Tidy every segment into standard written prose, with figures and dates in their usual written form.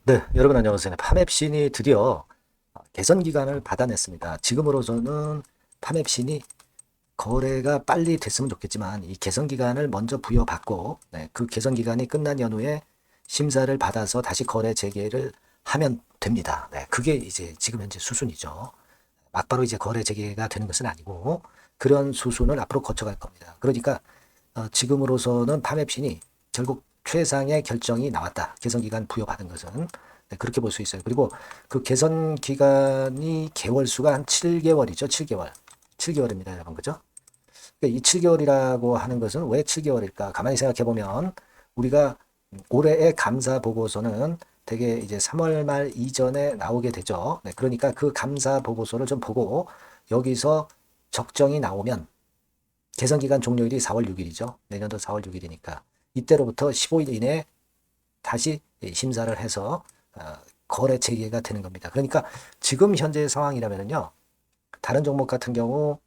네, 여러분 안녕하세요. 파맵신이 드디어 개선 기간을 받아냈습니다. 지금으로서는 파맵신이 거래가 빨리 됐으면 좋겠지만 이 개선 기간을 먼저 부여받고 그 개선 기간이 끝난 연후에 심사를 받아서 다시 거래 재개를 하면 됩니다. 네, 그게 이제 지금 현재 수순이죠. 막바로 이제 거래 재개가 되는 것은 아니고 그런 수순을 앞으로 거쳐갈 겁니다. 그러니까 지금으로서는 파맵신이 결국 최상의 결정이 나왔다. 개선 기간 부여받은 것은. 네, 그렇게 볼 수 있어요. 그리고 그 개선 기간이 개월수가 한 7개월이죠. 7개월. 7개월입니다, 여러분. 그죠? 그러니까 이 7개월이라고 하는 것은 왜 7개월일까? 가만히 생각해 보면 우리가 올해의 감사 보고서는 대개 이제 3월 말 이전에 나오게 되죠. 네, 그러니까 그 감사 보고서를 좀 보고 여기서 적정이 나오면 개선 기간 종료일이 4월 6일이죠. 내년도 4월 6일이니까 이때로부터 15일 이내에 다시 심사를 해서 거래 재개가 되는 겁니다. 그러니까 지금 현재 상황이라면요. 다른 종목 같은 경우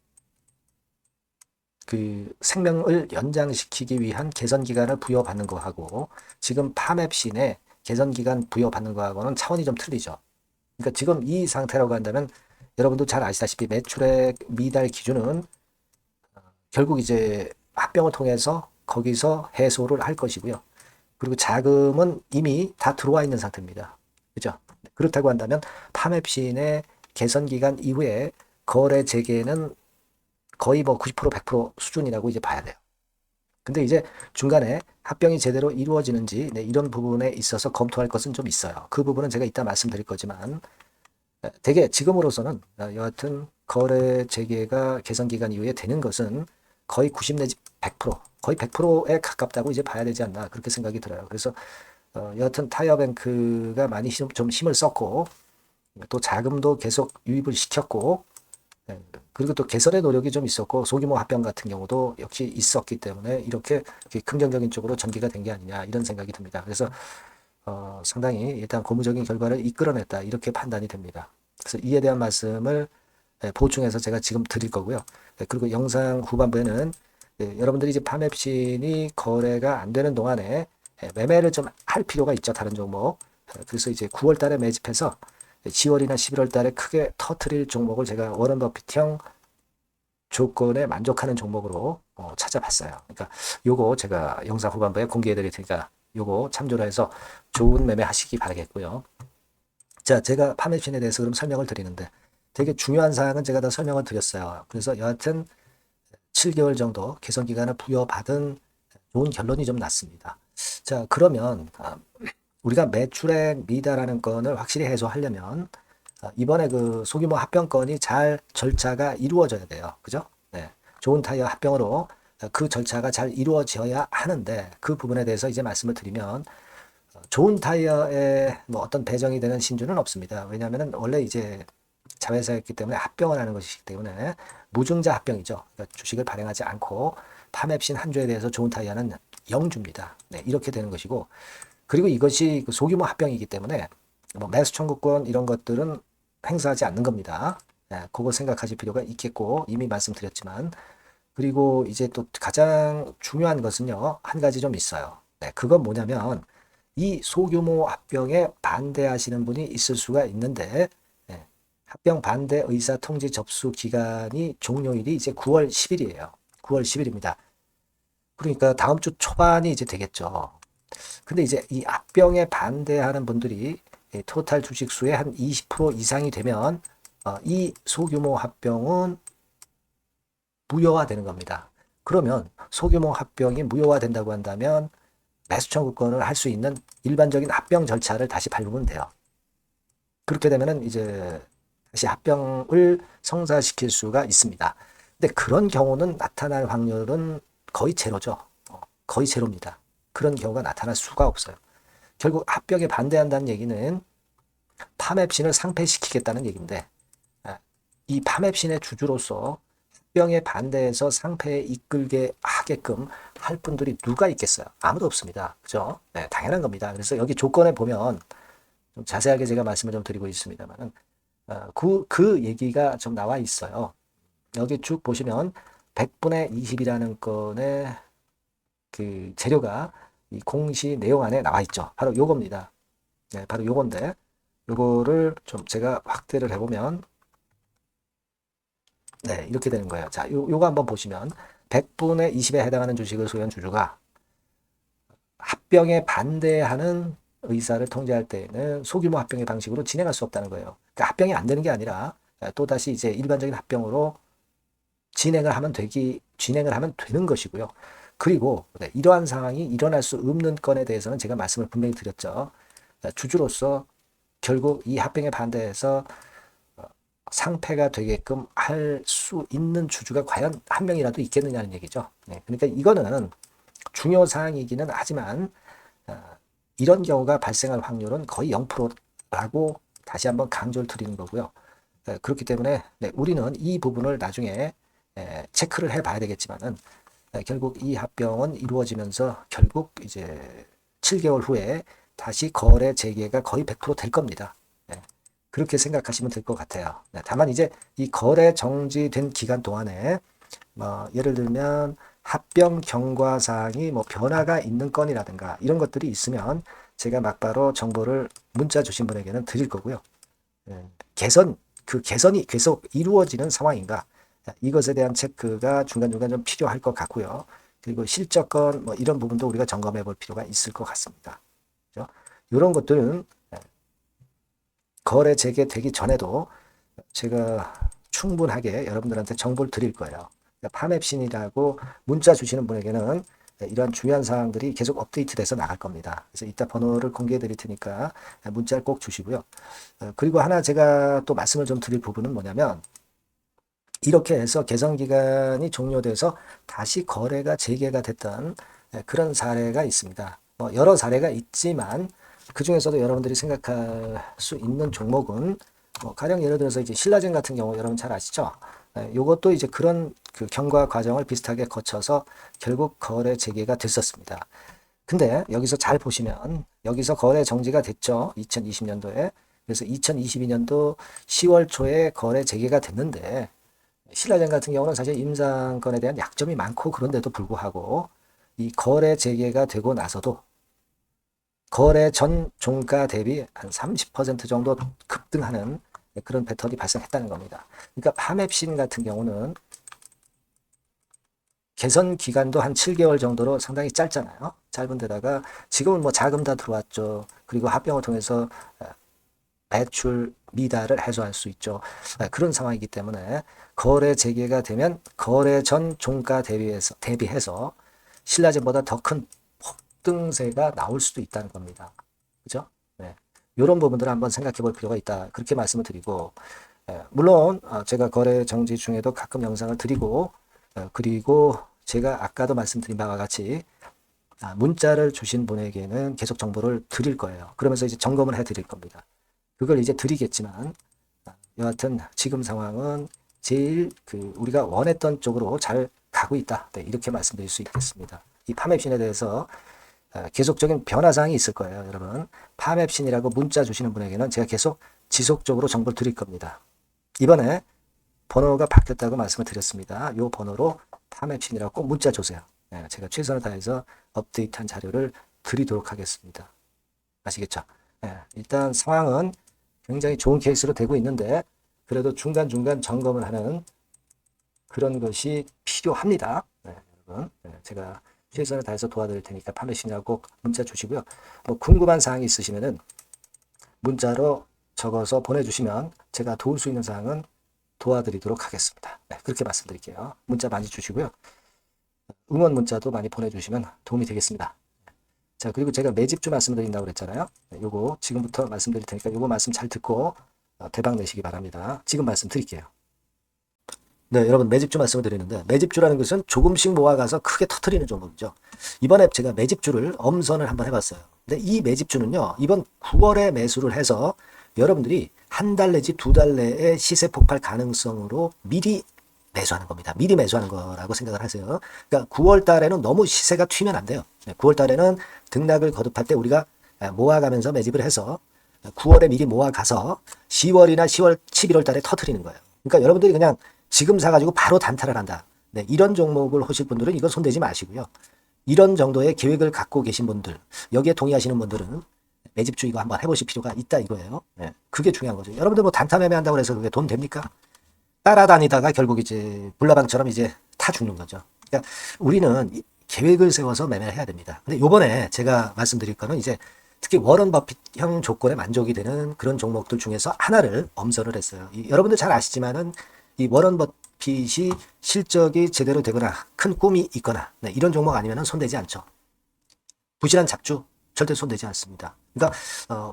그 생명을 연장시키기 위한 개선 기간을 부여받는 거하고 지금 파맵신에 개선 기간 부여받는 거하고는 차원이 좀 틀리죠. 그러니까 지금 이 상태라고 한다면 여러분도 잘 아시다시피 매출액 미달 기준은 결국 이제 합병을 통해서 거기서 해소를 할 것이고요. 그리고 자금은 이미 다 들어와 있는 상태입니다. 그죠? 그렇다고 한다면 파맵신의 개선 기간 이후에 거래 재개는 거의 뭐 90% 100% 수준이라고 이제 봐야 돼요. 근데 이제 중간에 합병이 제대로 이루어지는지 이런 부분에 있어서 검토할 것은 좀 있어요. 그 부분은 제가 이따 말씀드릴 거지만 되게 지금으로서는 여하튼 거래 재개가 개선 기간 이후에 되는 것은 거의 90 내지 100% 거의 100%에 가깝다고 이제 봐야 되지 않나 그렇게 생각이 들어요. 그래서 여하튼 타이어뱅크가 많이 좀 힘을 썼고 또 자금도 계속 유입을 시켰고 그리고 또 개선의 노력이 좀 있었고 소규모 합병 같은 경우도 역시 있었기 때문에 이렇게 긍정적인 쪽으로 전개가 된 게 아니냐 이런 생각이 듭니다. 그래서 상당히 일단 고무적인 결과를 이끌어냈다 이렇게 판단이 됩니다. 그래서 이에 대한 말씀을 보충해서 제가 지금 드릴 거고요. 그리고 영상 후반부에는 여러분들이 이제 파맵신이 거래가 안 되는 동안에 매매를 좀 할 필요가 있죠. 다른 종목. 그래서 이제 9월 달에 매집해서 10월이나 11월 달에 크게 터트릴 종목을 제가 워런 버핏형 조건에 만족하는 종목으로 찾아봤어요. 그러니까 요거 제가 영상 후반부에 공개해 드릴 테니까 요거 참조를 해서 좋은 매매 하시기 바라겠고요. 자, 제가 파매신에 대해서 그럼 설명을 드리는데 되게 중요한 사항은 제가 다 설명을 드렸어요. 그래서 여하튼 7개월 정도 개선 기간을 부여받은 좋은 결론이 좀 났습니다. 자, 그러면 우리가 매출액 미달하는 건을 확실히 해소하려면 이번에 그 소규모 합병건이 잘 절차가 이루어져야 돼요. 그죠? 네. 좋은 타이어 합병으로 그 절차가 잘 이루어져야 하는데 그 부분에 대해서 이제 말씀을 드리면 좋은 타이어에 뭐 어떤 배정이 되는 신주는 없습니다. 왜냐하면 원래 이제 자회사였기 때문에 합병을 하는 것이기 때문에 무증자 합병이죠. 그러니까 주식을 발행하지 않고 파맵신 한 주에 대해서 좋은 타이어는 영주입니다. 네, 이렇게 되는 것이고 그리고 이것이 그 소규모 합병이기 때문에 뭐 매수 청구권 이런 것들은 행사하지 않는 겁니다. 네, 그거 생각하실 필요가 있겠고 이미 말씀드렸지만 그리고 이제 또 가장 중요한 것은요 한 가지 좀 있어요. 네, 그건 뭐냐면 이 소규모 합병에 반대하시는 분이 있을 수가 있는데 네, 합병 반대 의사 통지 접수 기간이 종료일이 이제 9월 10일이에요. 9월 10일입니다. 그러니까 다음 주 초반이 이제 되겠죠. 근데 이제 이 합병에 반대하는 분들이 토탈 주식 수의 한 20% 이상이 되면 이 소규모 합병은 무효화되는 겁니다. 그러면 소규모 합병이 무효화된다고 한다면 매수 청구권을 할 수 있는 일반적인 합병 절차를 다시 밟으면 돼요. 그렇게 되면은 이제 다시 합병을 성사시킬 수가 있습니다. 근데 그런 경우는 나타날 확률은 거의 제로죠. 거의 제로입니다. 그런 경우가 나타날 수가 없어요. 결국 합병에 반대한다는 얘기는 파맵신을 상폐시키겠다는 얘기인데 이 파맵신의 주주로서 합병에 반대해서 상폐에 이끌게 하게끔 할 분들이 누가 있겠어요? 아무도 없습니다. 그죠? 네, 당연한 겁니다. 그래서 여기 조건에 보면 좀 자세하게 제가 말씀을 좀 드리고 있습니다만은 그 얘기가 좀 나와 있어요. 여기 쭉 보시면 100분의 20이라는 건의 그 재료가 이 공시 내용 안에 나와 있죠. 바로 요겁니다. 네, 바로 요건데 요거를 좀 제가 확대를 해보면 네, 이렇게 되는 거예요. 자, 요거 한번 보시면 100분의 20에 해당하는 주식을 소유한 주주가 합병에 반대하는 의사를 통지할 때에는 소규모 합병의 방식으로 진행할 수 없다는 거예요. 그러니까 합병이 안 되는 게 아니라 또다시 이제 일반적인 합병으로 진행을 하면 되는 것이고요. 그리고 네, 이러한 상황이 일어날 수 없는 건에 대해서는 제가 말씀을 분명히 드렸죠. 주주로서 결국 이 합병에 반대해서 상폐가 되게끔 할 수 있는 주주가 과연 한 명이라도 있겠느냐는 얘기죠. 네, 그러니까 이거는 중요 사항이기는 하지만 이런 경우가 발생할 확률은 거의 0%라고 다시 한번 강조를 드리는 거고요. 그렇기 때문에 네, 우리는 이 부분을 나중에 체크를 해봐야 되겠지만은 결국 이 합병은 이루어지면서 결국 이제 7개월 후에 다시 거래 재개가 거의 100%될 겁니다. 그렇게 생각하시면 될 것 같아요. 다만 이제 이 거래 정지된 기간 동안에 예를 들면 합병 경과 사항이 변화가 있는 건이라든가 이런 것들이 있으면 제가 막바로 정보를 문자 주신 분에게는 드릴 거고요. 개선이 계속 이루어지는 상황인가 이것에 대한 체크가 중간중간 좀 필요할 것 같고요. 그리고 실적건 이런 부분도 우리가 점검해 볼 필요가 있을 것 같습니다. 그렇죠? 이런 것들은 거래 재개되기 전에도 제가 충분하게 여러분들한테 정보를 드릴 거예요. 파맵신이라고 문자 주시는 분에게는 이러한 중요한 사항들이 계속 업데이트돼서 나갈 겁니다. 그래서 이따 번호를 공개해 드릴 테니까 문자를 꼭 주시고요. 그리고 하나 제가 또 말씀을 좀 드릴 부분은 뭐냐면 이렇게 해서 개선 기간이 종료돼서 다시 거래가 재개가 됐던 그런 사례가 있습니다. 여러 사례가 있지만 그 중에서도 여러분들이 생각할 수 있는 종목은 가령 예를 들어서 이제 신라젠 같은 경우 여러분 잘 아시죠? 요것도 이제 그런 그 경과 과정을 비슷하게 거쳐서 결국 거래 재개가 됐었습니다. 근데 여기서 잘 보시면 여기서 거래 정지가 됐죠. 2020년도에. 그래서 2022년도 10월 초에 거래 재개가 됐는데 신라젠 같은 경우는 사실 임상건에 대한 약점이 많고 그런데도 불구하고 이 거래 재개가 되고 나서도 거래 전 종가 대비 한 30% 정도 급등하는 그런 패턴이 발생했다는 겁니다. 그러니까 파맵신 같은 경우는 개선 기간도 한 7개월 정도로 상당히 짧잖아요. 짧은 데다가 지금은 자금 다 들어왔죠. 그리고 합병을 통해서 매출 미달을 해소할 수 있죠. 그런 상황이기 때문에 거래 재개가 되면 거래 전 종가 대비해서 신라젠보다 더 큰 폭등세가 나올 수도 있다는 겁니다. 그죠? 네. 이런 부분들을 한번 생각해 볼 필요가 있다. 그렇게 말씀을 드리고, 물론 제가 거래 정지 중에도 가끔 영상을 드리고, 그리고 제가 아까도 말씀드린 바와 같이 문자를 주신 분에게는 계속 정보를 드릴 거예요. 그러면서 이제 점검을 해 드릴 겁니다. 그걸 이제 드리겠지만, 여하튼 지금 상황은 제일 우리가 원했던 쪽으로 잘 가고 있다. 네, 이렇게 말씀드릴 수 있겠습니다. 이 파맵신에 대해서 계속적인 변화사항이 있을 거예요. 여러분 파맵신이라고 문자 주시는 분에게는 제가 계속 지속적으로 정보를 드릴 겁니다. 이번에 번호가 바뀌었다고 말씀을 드렸습니다. 이 번호로 파맵신이라고 꼭 문자 주세요. 제가 최선을 다해서 업데이트한 자료를 드리도록 하겠습니다. 아시겠죠? 일단 상황은 굉장히 좋은 케이스로 되고 있는데 그래도 중간중간 점검을 하는 그런 것이 필요합니다. 여러분 제가 최선을 다해서 도와드릴 테니까 파맵신이라고 꼭 문자 주시고요. 궁금한 사항이 있으시면은 문자로 적어서 보내주시면 제가 도울 수 있는 사항은 도와드리도록 하겠습니다. 그렇게 말씀드릴게요. 문자 많이 주시고요. 응원 문자도 많이 보내주시면 도움이 되겠습니다. 자, 그리고 제가 매집주 말씀드린다고 그랬잖아요. 요거 지금부터 말씀드릴 테니까 요거 말씀 잘 듣고 대박 내시기 바랍니다. 지금 말씀드릴게요. 네, 여러분 매집주 말씀을 드리는데 매집주라는 것은 조금씩 모아가서 크게 터트리는 종목이죠. 이번에 제가 매집주를 엄선을 한번 해봤어요. 근데 이 매집주는요, 이번 9월에 매수를 해서 여러분들이 한 달 내지 두 달 내에 시세 폭발 가능성으로 미리 매수하는 겁니다. 미리 매수하는 거라고 생각을 하세요. 그러니까 9월 달에는 너무 시세가 튀면 안 돼요. 9월 달에는 등락을 거듭할 때 우리가 모아가면서 매집을 해서 9월에 미리 모아가서 10월이나 10월, 11월 달에 터트리는 거예요. 그러니까 여러분들이 그냥 지금 사가지고 바로 단타를 한다. 네, 이런 종목을 하실 분들은 이건 손대지 마시고요. 이런 정도의 계획을 갖고 계신 분들, 여기에 동의하시는 분들은 매집주 이거 한번 해보실 필요가 있다 이거예요. 예, 그게 중요한 거죠. 여러분들 뭐 단타 매매한다고 해서 그게 돈 됩니까? 따라다니다가 결국 이제 불나방처럼 이제 타 죽는 거죠. 그러니까 우리는 계획을 세워서 매매를 해야 됩니다. 근데 요번에 제가 말씀드릴 거는 이제 특히 워런 버핏형 조건에 만족이 되는 그런 종목들 중에서 하나를 엄선을 했어요. 여러분들 잘 아시지만은 이 워런 버핏이 실적이 제대로 되거나 큰 꿈이 있거나 네, 이런 종목 아니면은 손대지 않죠. 부실한 잡주 절대 손대지 않습니다. 그러니까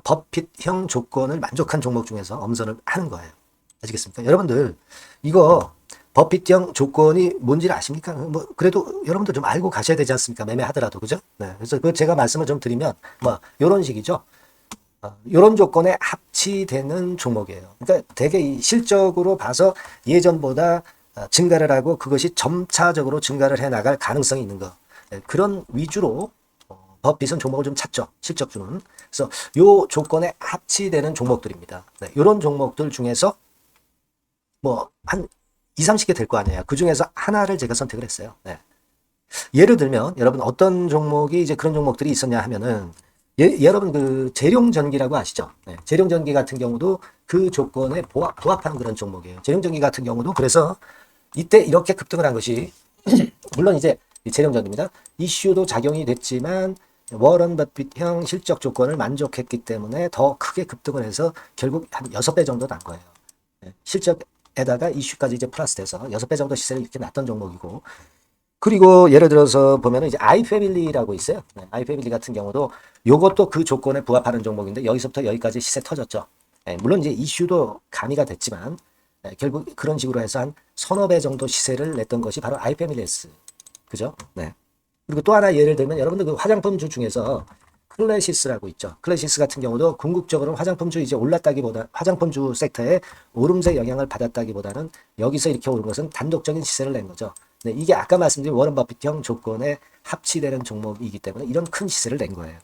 버핏형 조건을 만족한 종목 중에서 엄선을 하는 거예요. 아시겠습니까? 여러분들 이거 버핏형 조건이 뭔지를 아십니까? 뭐 그래도 여러분들 좀 알고 가셔야 되지 않습니까? 매매하더라도 그죠? 네. 그래서 그 제가 말씀을 좀 드리면 뭐 이런 식이죠. 이런 조건에 합치되는 종목이에요. 그러니까 되게 이 실적으로 봐서 예전보다 증가를 하고 그것이 점차적으로 증가를 해 나갈 가능성이 있는 거. 네. 그런 위주로 버핏은 종목을 좀 찾죠. 실적주는. 그래서 요 조건에 합치되는 종목들입니다. 네. 이런 종목들 중에서 뭐 한 2, 30개 될 거 아니에요. 그 중에서 하나를 제가 선택을 했어요. 네. 예를 들면 여러분 어떤 종목이 이제 그런 종목들이 있었냐 하면은 여러분 그 재룡전기라고 아시죠? 네. 재룡전기 같은 경우도 그 조건에 부합하는 그런 종목이에요. 재룡전기 같은 경우도 그래서 이때 이렇게 급등을 한 것이 물론 이제 재룡전기입니다. 이슈도 작용이 됐지만 워런 버핏형 실적 조건을 만족했기 때문에 더 크게 급등을 해서 결국 한 6배 정도 난 거예요. 네. 실적에다가 이슈까지 이제 플러스 돼서 6배 정도 시세를 이렇게 놨던 종목이고 그리고 예를 들어서 보면은 이제 아이패밀리라고 있어요. 네, 아이패밀리 같은 경우도 요것도 그 조건에 부합하는 종목인데 여기서부터 여기까지 시세 터졌죠. 네, 물론 이제 이슈도 가미가 됐지만 네, 결국 그런 식으로 해서 한 서너 배 정도 시세를 냈던 것이 바로 아이패밀리스. 그죠? 네. 그리고 또 하나 예를 들면 여러분들 그 화장품주 중에서 클래시스라고 있죠. 클래시스 같은 경우도 궁극적으로 화장품주 이제 올랐다기보다 화장품주 섹터에 오름세 영향을 받았다기보다는 여기서 이렇게 오른 것은 단독적인 시세를 낸 거죠. 네, 이게 아까 말씀드린 워런 버핏형 조건에 합치되는 종목이기 때문에 이런 큰 시세를 낸 거예요.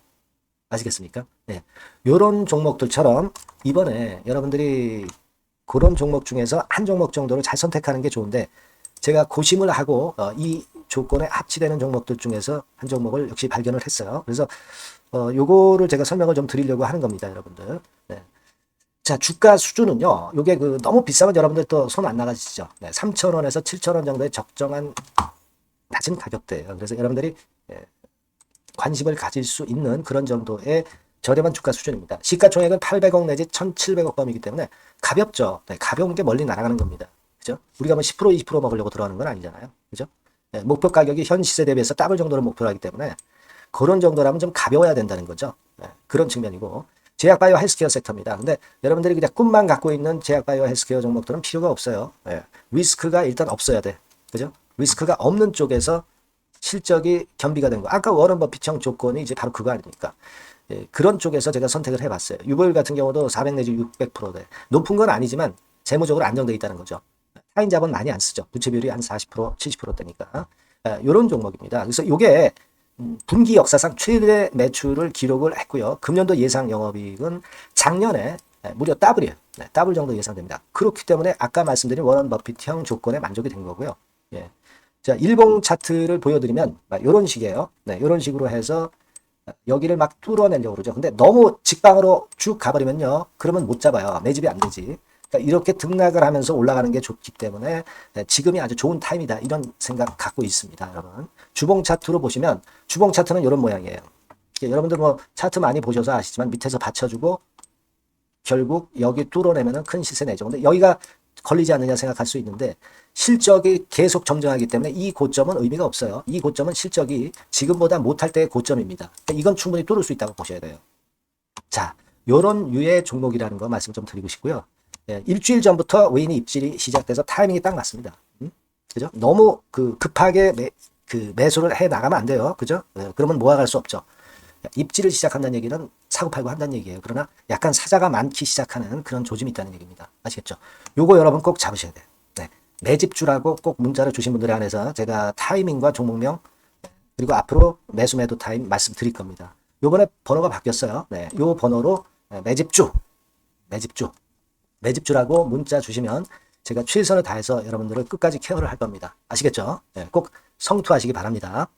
아시겠습니까? 네. 요런 종목들처럼 이번에 여러분들이 그런 종목 중에서 한 종목 정도를 잘 선택하는 게 좋은데 제가 고심을 하고 이 조건에 합치되는 종목들 중에서 한 종목을 역시 발견을 했어요. 그래서 요거를 제가 설명을 좀 드리려고 하는 겁니다, 여러분들. 네. 자, 주가 수준은요. 요게 그 너무 비싸면 여러분들 또 손 안 나가시죠. 네, 3,000원에서 7,000원 정도의 적정한 낮은 가격대예요. 그래서 여러분들이 관심을 가질 수 있는 그런 정도의 저렴한 주가 수준입니다. 시가총액은 800억 내지 1,700억 범이기 때문에 가볍죠. 네, 가벼운 게 멀리 날아가는 겁니다. 그죠? 우리가 뭐 10% 20% 먹으려고 들어가는 건 아니잖아요. 그죠? 네, 목표 가격이 현 시세 대비해서 더블 정도를 목표로 하기 때문에 그런 정도라면 좀 가벼워야 된다는 거죠. 네, 그런 측면이고 제약바이오 헬스케어 섹터입니다. 근데 여러분들이 그냥 꿈만 갖고 있는 제약바이오 헬스케어 종목들은 필요가 없어요. 네, 리스크가 일단 없어야 돼. 그죠? 리스크가 없는 쪽에서 실적이 겸비가 된 거. 아까 워런 버핏형 조건이 이제 바로 그거 아닙니까? 예, 그런 쪽에서 제가 선택을 해봤어요. 유보율 같은 경우도 400 내지 600%대. 높은 건 아니지만 재무적으로 안정되어 있다는 거죠. 타인 자본 많이 안 쓰죠. 부채 비율이 한 40%, 70%대니까. 이런 종목입니다. 그래서 이게 분기 역사상 최대 매출을 기록을 했고요. 금년도 예상 영업이익은 작년에 무려 더블이에요. 네, 더블 정도 예상됩니다. 그렇기 때문에 아까 말씀드린 워런 버핏형 조건에 만족이 된 거고요. 예. 자, 일봉 차트를 보여드리면 이런 식이에요. 네, 이런 식으로 해서 여기를 막 뚫어내려고 그러죠. 근데 너무 직방으로 쭉 가버리면요. 그러면 못 잡아요. 매집이 안 되지. 그러니까 이렇게 등락을 하면서 올라가는 게 좋기 때문에 지금이 아주 좋은 타임이다. 이런 생각 갖고 있습니다. 여러분. 주봉 차트로 보시면 주봉 차트는 이런 모양이에요. 여러분들 뭐 차트 많이 보셔서 아시지만 밑에서 받쳐주고 결국 여기 뚫어내면 큰 시세 내죠. 근데 여기가 걸리지 않느냐 생각할 수 있는데 실적이 계속 점증하기 때문에 이 고점은 의미가 없어요. 이 고점은 실적이 지금보다 못할 때의 고점입니다. 그러니까 이건 충분히 뚫을 수 있다고 보셔야 돼요. 자, 요런 유의 종목이라는 거 말씀 좀 드리고 싶고요. 예, 일주일 전부터 외인이 입질이 시작돼서 타이밍이 딱 맞습니다. 그죠? 너무 급하게 매수를 해 나가면 안 돼요. 그죠? 예, 그러면 모아갈 수 없죠. 입지를 시작한다는 얘기는 사고 팔고 한다는 얘기예요. 그러나 약간 사자가 많기 시작하는 그런 조짐이 있다는 얘기입니다. 아시겠죠? 요거 여러분 꼭 잡으셔야 돼요. 네. 매집주라고 꼭 문자를 주신 분들에 한해서 제가 타이밍과 종목명 그리고 앞으로 매수 매도 타임 말씀드릴 겁니다. 요번에 번호가 바뀌었어요. 네. 요 번호로 매집주라고 문자 주시면 제가 최선을 다해서 여러분들을 끝까지 케어를 할 겁니다. 아시겠죠? 네. 꼭 성투하시기 바랍니다.